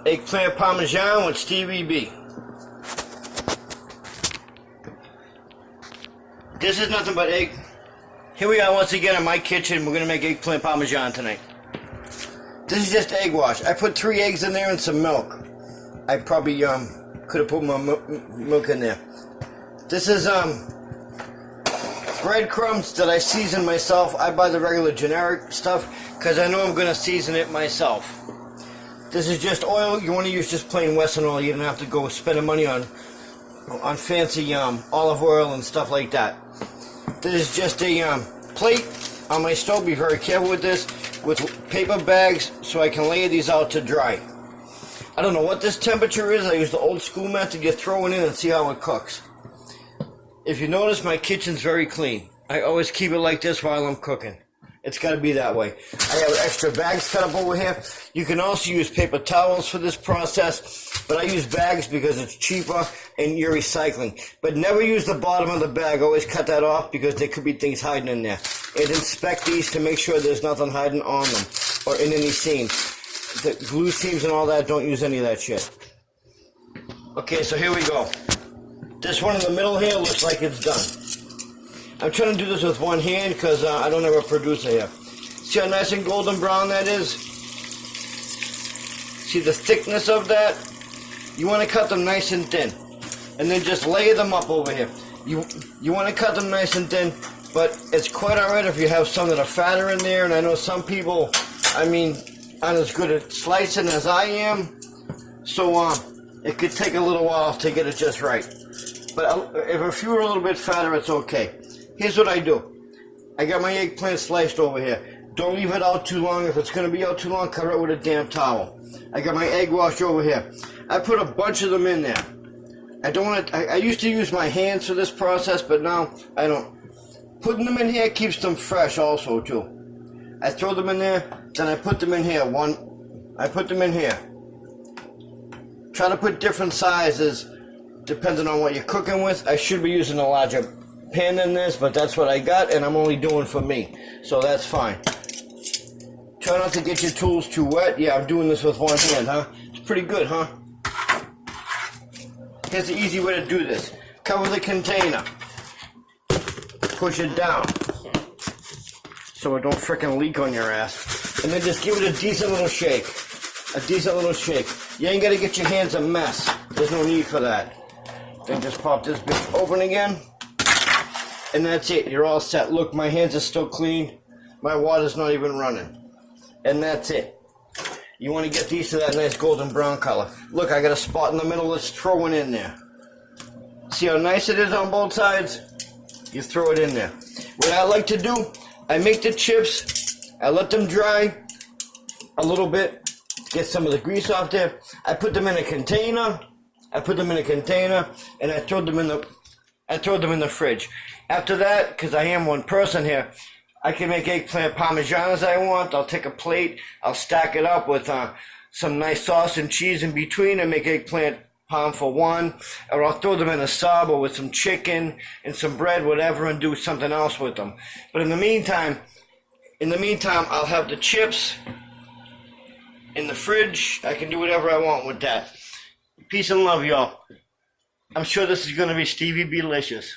Eggplant Parmesan with Stevie B. This is nothing but egg. Here we are once again in my kitchen. We're going to make eggplant Parmesan tonight. This is just egg wash. I put 3 eggs in there and some milk. I probably could have put more milk in there. This is breadcrumbs that I season myself. I buy the regular generic stuff because I know I'm going to season it myself. This is just oil. You want to use just plain Western oil. You don't have to go spending money on fancy olive oil and stuff like that. This is just a plate on my stove. Be very careful with this, with paper bags so I can lay these out to dry. I don't know what this temperature is. I use the old school method. You throw it in and see how it cooks. If you notice, my kitchen's very clean. I always keep it like this while I'm cooking. It's got to be that way. I have extra bags cut up over here. You can also use paper towels for this process, but I use bags because it's cheaper and you're recycling. But never use the bottom of the bag. Always cut that off because there could be things hiding in there. And inspect these to make sure there's nothing hiding on them or in any seams. The glue seams and all that, don't use any of that shit. Okay, so here we go. This one in the middle here looks like it's done. I'm trying to do this with one hand because I don't have a producer here. See how nice and golden brown that is? See the thickness of that? You want to cut them nice and thin. And then just lay them up over here. You want to cut them nice and thin, but it's quite alright if you have some that are fatter in there. And I know some people, aren't as good at slicing as I am. So it could take a little while to get it just right. But if a few are a little bit fatter, it's okay. Here's what I do. I got my eggplant sliced over here. Don't leave it out too long. If it's going to be out too long, cover it with a damn towel. I got my egg wash over here. I put a bunch of them in there. I don't want to. I used to use my hands for this process, but now I don't. Putting them in here keeps them fresh also too. I throw them in there, then I put them in here. I put them in here. Try to put different sizes depending on what you're cooking with. I should be using a larger pan than this, but that's what I got, and I'm only doing for me, so that's fine. Try not to get your tools too wet. Yeah, I'm doing this with one hand, huh? It's pretty good, huh? Here's the easy way to do this. Cover the container. Push it down so it don't frickin' leak on your ass. And then just give it a decent little shake. A decent little shake. You ain't gotta get your hands a mess. There's no need for that. Then just pop this bitch open again. And that's it. You're all set. Look, my hands are still clean. My water's not even running. And that's it. You want to get these to that nice golden brown color. Look, I got a spot in the middle. Let's throw one in there. See how nice it is on both sides? You throw it in there. What I like to do, I make the chips. I let them dry a little bit. Get some of the grease off there. I put them in a container. And I throw them in the fridge. After that, because I am one person here, I can make eggplant Parmesan as I want. I'll take a plate, I'll stack it up with some nice sauce and cheese in between and make eggplant parm for one. Or I'll throw them in a sub or with some chicken and some bread, whatever, and do something else with them. But in the meantime, I'll have the chips in the fridge. I can do whatever I want with that. Peace and love, y'all. I'm sure this is going to be Stevey B-licious.